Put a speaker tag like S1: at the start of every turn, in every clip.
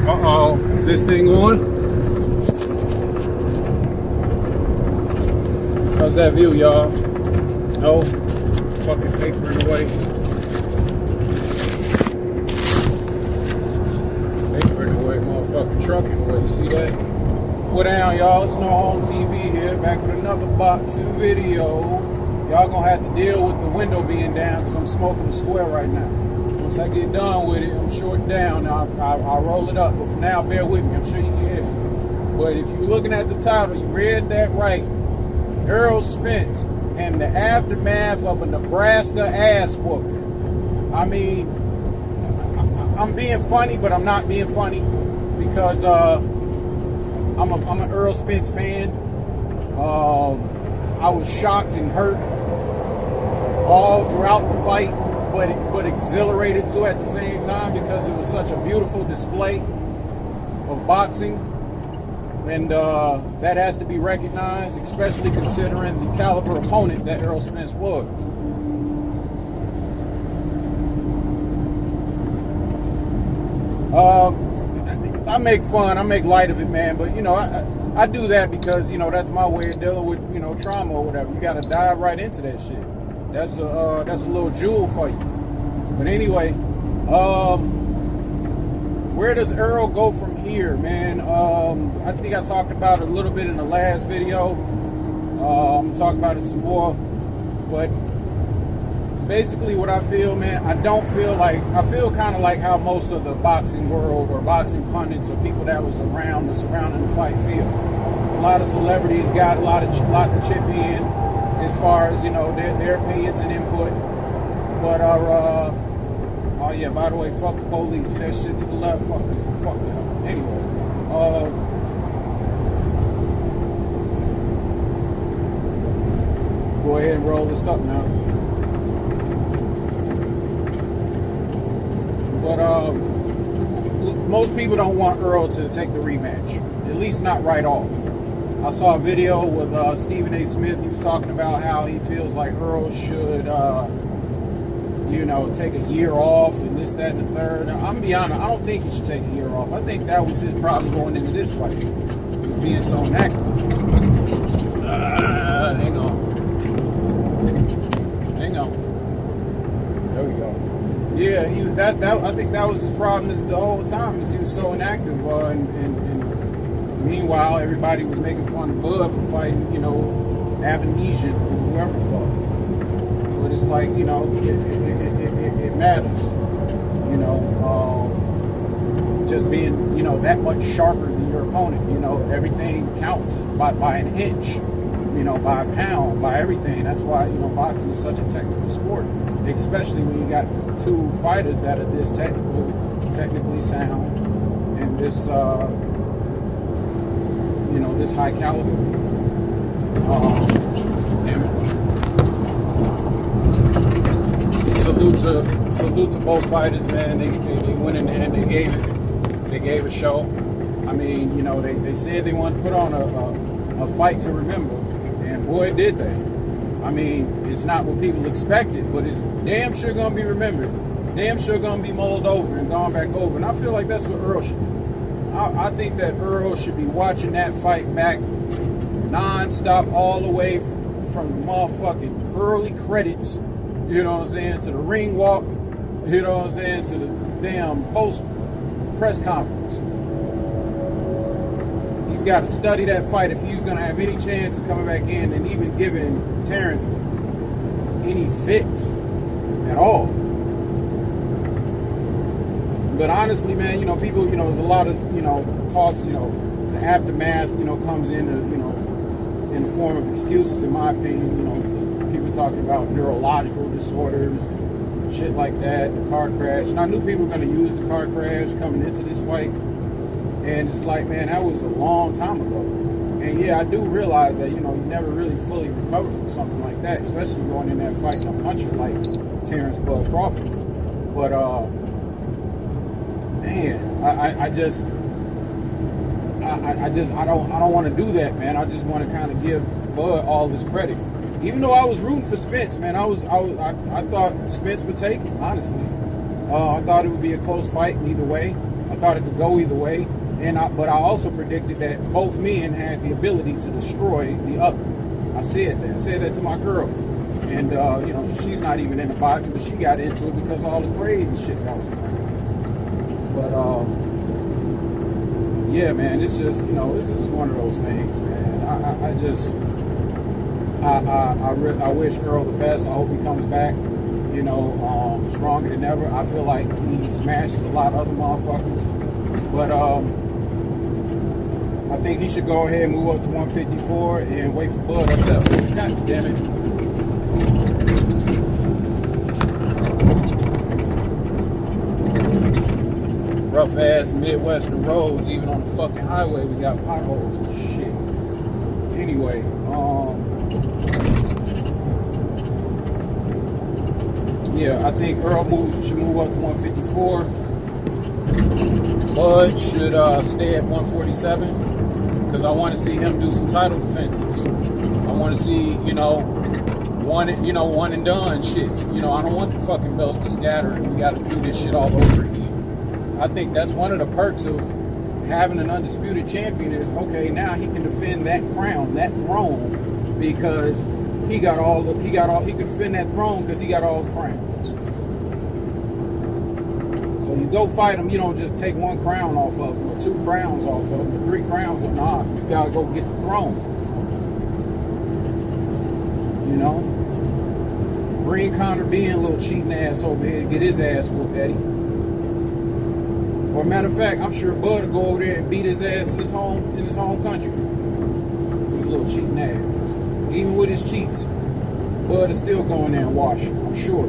S1: Uh-oh, is this thing on? How's that view, y'all? No? Fucking paper in the way. Paper in the way, motherfucking truck in the way. You see that? What down, y'all? It's No Home TV here, back with another boxing video. Y'all gonna have to deal with the window being down because I'm smoking a square right now. Once I get done with it, I'm shorting down. I'll roll it up, but for now, bear with me. I'm sure you can hear me. But if you're looking at the title, you read that right. Errol Spence and the aftermath of a Nebraska ass whooping. I mean, I'm being funny, but I'm not being funny because I'm an Errol Spence fan. I was shocked and hurt all throughout the fight, but exhilarated too at the same time because it was such a beautiful display of boxing, and that has to be recognized, especially considering the caliber opponent that Errol Spence was. I make fun, I make light of it, man, but you know, I do that because, you know, that's my way of dealing with, you know, trauma or whatever. You got to dive right into that shit. That's a little jewel for you. But anyway, where does Errol go from here, man? I think I talked about it a little bit in the last video. I'm gonna talk about it some more. But basically what I feel, man, I feel kind of like how most of the boxing world or boxing pundits or people that was around or surrounding the fight feel. A lot of celebrities got a lot to chip in as far as, you know, their opinions and input. But oh yeah, by the way, fuck the police. See that shit to the left? Fuck them. Anyway, go ahead and roll this up now. But most people don't want Errol to take the rematch, at least not right off. I saw a video with Stephen A. Smith. He was talking about how he feels like Errol should, you know, take a year off and this, that, and the third. I'm gonna be honest, I don't think he should take a year off. I think that was his problem going into this fight, being so inactive. Hang on. There we go. Yeah, I think that was his problem the whole time, is he was so inactive. And meanwhile, everybody was making fun of Bud for fighting, you know, Avenesian or whoever the fuck. But it's like, you know, it matters. You know, just being, you know, that much sharper than your opponent. You know, everything counts by an inch, you know, by a pound, by everything. That's why, you know, boxing is such a technical sport, especially when you got two fighters that are this technically sound, and this, you know, this high caliber. Damn it. Salute to both fighters, man. They went in there and they gave a show. I mean, you know, they said they wanted to put on a fight to remember, and boy, did they. I mean, it's not what people expected, but it's damn sure gonna be remembered. Damn sure gonna be mulled over and gone back over. And I feel like that's what Errol should do. I think that Errol should be watching that fight back non-stop all the way from the motherfucking early credits, you know what I'm saying, to the ring walk, you know what I'm saying, to the damn post press conference. He's got to study that fight if he's going to have any chance of coming back in and even giving Terrence any fits at all. But honestly, man, you know, people, you know, there's a lot of, you know, talks, you know, the aftermath, you know, comes into, you know, in the form of excuses, in my opinion. You know, people talking about neurological disorders and shit like that, the car crash. And I knew people were going to use the car crash coming into this fight. And it's like, man, that was a long time ago. And yeah, I do realize that, you know, you never really fully recover from something like that, especially going in that fight and a puncher like Terrence Bud Crawford. But, man, I don't want to do that, man. I just want to kind of give Bud all his credit. Even though I was rooting for Spence, man, I thought Spence would take it, honestly. I thought it would be a close fight either way. I thought it could go either way, but I also predicted that both men had the ability to destroy the other. I said that. I said that to my girl, and you know, she's not even into boxing, but she got into it because of all the crazy shit that was around. But yeah, man, it's just, you know, it's just one of those things, man. I wish Errol the best. I hope he comes back, you know, stronger than ever. I feel like he smashes a lot of other motherfuckers, but I think he should go ahead and move up to 154 and wait for Bud up there. God damn it. Rough ass Midwestern roads, even on the fucking highway, we got potholes and shit. Anyway, yeah, I think Errol should move up to 154. Bud should stay at 147 because I want to see him do some title defenses. I want to see, you know, one and done shits. You know, I don't want the fucking belts to scatter and we got to do this shit all over again. I think that's one of the perks of having an undisputed champion is, okay, now he can defend that crown, that throne, because he can defend that throne because he got all the crowns. So you go fight him, you don't just take one crown off of him, or 2 crowns off of him, or 3 crowns, or nah, you gotta go get the throne. You know? Bring Conor being a little cheating ass over here to get his ass whooped, Eddie. Or matter of fact, I'm sure Bud will go over there and beat his ass in his home country. With his little cheating ass. Even with his cheats, Bud is still going there and wash it, I'm sure.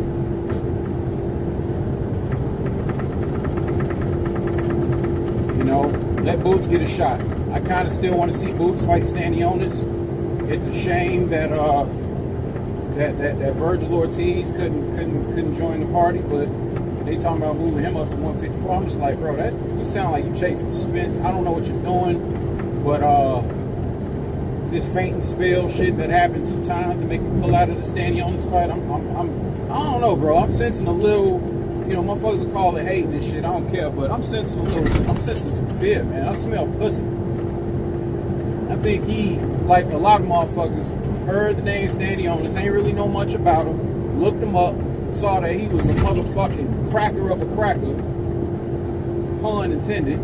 S1: You know, let Boots get a shot. I kind of still want to see Boots fight Stanionis. It's a shame that that Virgil Ortiz couldn't join the party, but they talking about moving him up to 154. I'm just like, bro, that you sound like you chasing Spence. I don't know what you're doing, but this fainting spell shit that happened 2 times to make him pull out of the Stanionis fight, I don't know, bro. I'm sensing a little, you know, motherfuckers will call it hating and shit. I don't care, but I'm sensing some fear, man. I smell pussy. I think he, like a lot of motherfuckers, heard the name Stanionis, ain't really know much about him, looked him up, saw that he was a motherfucking cracker of a cracker, pun intended,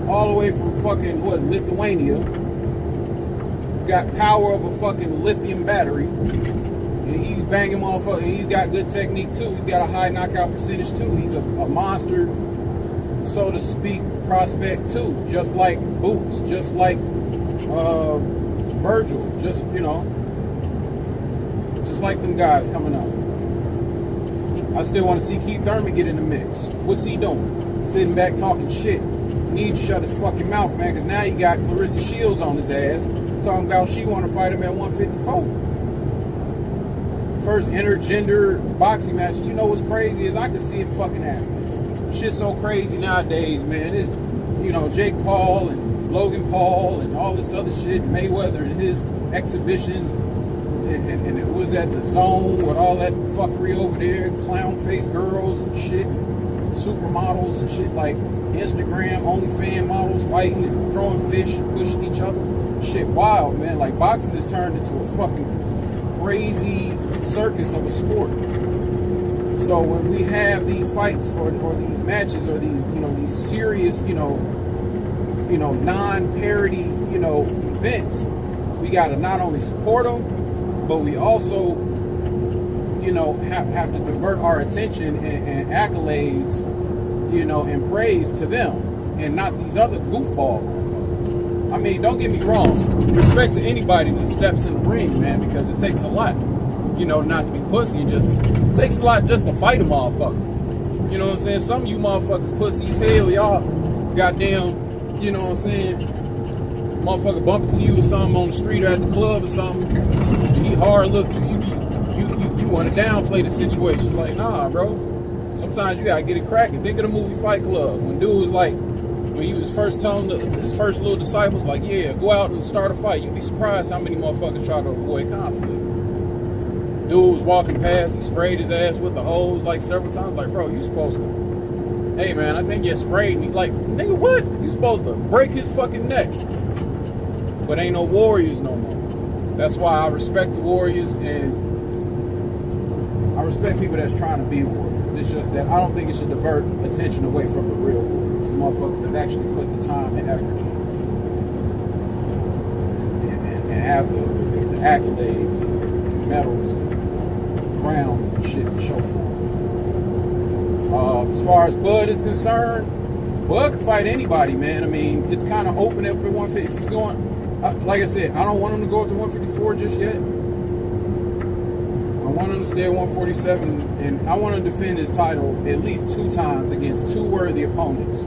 S1: all the way from fucking, Lithuania, got power of a fucking lithium battery, and he's banging motherfuckers, and he's got good technique too, he's got a high knockout percentage too, he's a monster, so to speak, prospect too, just like Boots, just like Virgil, just, you know, just like them guys coming up. I still want to see Keith Thurman get in the mix. What's he doing? Sitting back talking shit. He needs to shut his fucking mouth, man, because now you got Clarissa Shields on his ass talking about she want to fight him at 154. First intergender boxing match. You know what's crazy is I can see it fucking happen. Shit's so crazy nowadays, man. You know, Jake Paul and Logan Paul and all this other shit, Mayweather and his exhibitions. And it was at the Zone with all that fuckery over there, clown-faced girls and shit, supermodels and shit, like Instagram, OnlyFans models fighting and throwing fish and pushing each other. Shit wild, man. Like, boxing has turned into a fucking crazy circus of a sport. So when we have these fights or these matches or these, you know, these serious, you know, non-parody, you know, events, we got to not only support them, but we also, you know, have to divert our attention and accolades, you know, and praise to them and not these other goofballs. I mean, don't get me wrong. Respect to anybody that steps in the ring, man, because it takes a lot, you know, not to be pussy. It takes a lot just to fight a motherfucker. You know what I'm saying? Some of you motherfuckers pussy as hell, y'all goddamn, you know what I'm saying? Motherfucker bumping to you or something on the street or at the club or something. You hard look, you want to downplay the situation. Like, nah, bro. Sometimes you gotta get it cracking. Think of the movie Fight Club. When dude was like, when he was first telling his first little disciples, like, yeah, go out and start a fight. You'd be surprised how many motherfuckers try to avoid conflict. Dude was walking past, he sprayed his ass with the hose like several times. Like, bro, you supposed to hey man, I think you sprayed me. Like, nigga, what? You supposed to break his fucking neck. But ain't no Warriors no more. That's why I respect the Warriors, and I respect people that's trying to be Warriors. It's just that I don't think it should divert attention away from the real Warriors. The motherfuckers that's actually put the time and effort in. And have the accolades and medals and crowns and shit to show for it. As far as Bud is concerned, Bud can fight anybody, man. I mean, it's kind of open up at 150. If he's going, like I said, I don't want him to go up to 154 just yet. I want him to stay at 147, and I want to defend his title at least 2 times against 2 worthy opponents.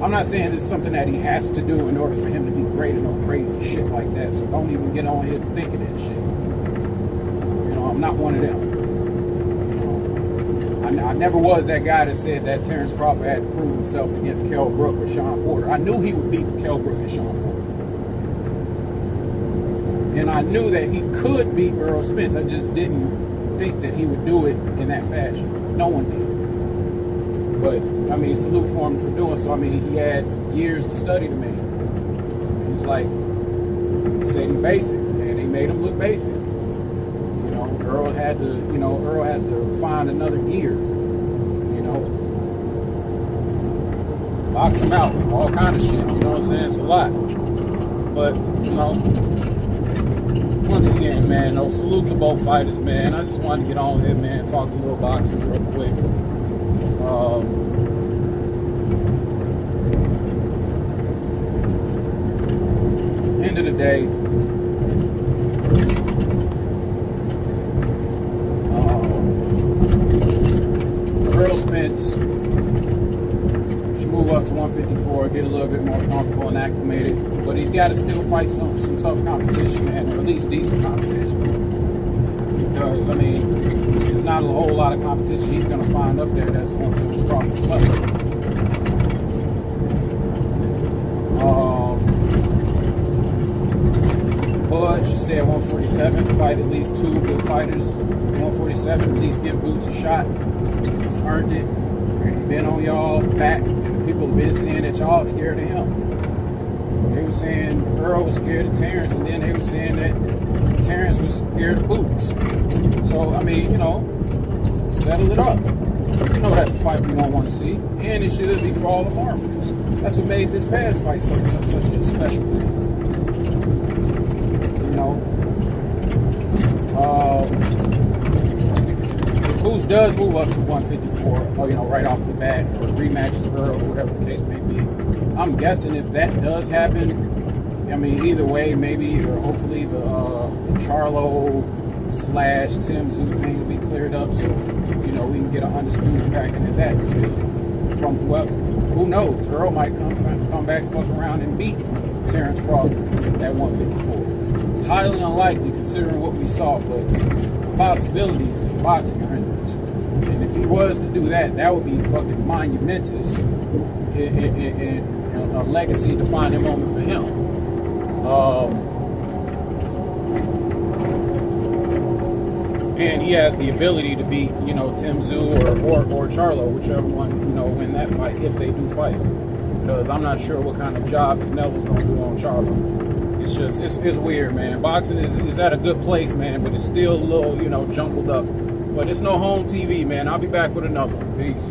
S1: I'm not saying this is something that he has to do in order for him to be great or no crazy shit like that, so don't even get on here thinking that shit. You know, I'm not one of them. You know, I never was that guy that said that Terrence Crawford had to prove himself against Kell Brook or Sean Porter. I knew he would beat Kell Brook and Sean Porter. And I knew that he could beat Errol Spence. I just didn't think that he would do it in that fashion. No one did. But, I mean, salute for him for doing so. I mean, he had years to study the man. He's like, he said he basic, and they made him look basic. You know, Errol has to find another gear. You know, box him out, all kind of shit. You know what I'm saying? It's a lot. But, you know, once again, man, no, salute to both fighters, man. I just wanted to get on here, man, talk a little boxing real quick. End of the day, Errol Spence should move up to 154, get a little bit more comfortable and acclimated, but he's got to still fight some tough competition, man, or at least decent competition. Because, I mean, there's not a whole lot of competition he's going to find up there that's on Terrence Crawford's level. Bud should stay at 147, fight at least 2 good fighters. 147, at least give Boots a shot. He's earned it. He's been on y'all back. People have been saying that y'all scared of him. They were saying Earl was scared of Terrence, and then they were saying that Terrence was scared of Boots. So, I mean, you know, settle it up. You know that's the fight we don't want to see. And it should be for all the marbles. That's what made this past fight such a special thing. You know, Boots does move up to 154, or, you know, right off the bat, or rematches Earl, whatever the case may be. I'm guessing if that does happen, I mean, either way, maybe or hopefully the Charlo / Tim Tszyu thing will be cleared up, so, you know, we can get an undisputed cracking at that. From whoever, who knows? Earl might come back, fuck around, and beat Terrence Crawford at 154. It's highly unlikely considering what we saw, but the possibilities in boxing are endless. And if he was to do that, that would be fucking monumentous in a legacy-defining moment for him. And he has the ability to beat, you know, Tim Tszyu or Charlo, whichever one, you know, win that fight, if they do fight. Because I'm not sure what kind of job Canelo's going to do on Charlo. It's just, it's weird, man. Boxing is at a good place, man, but it's still a little, you know, jumbled up. But it's no home TV, man. I'll be back with another one. Peace.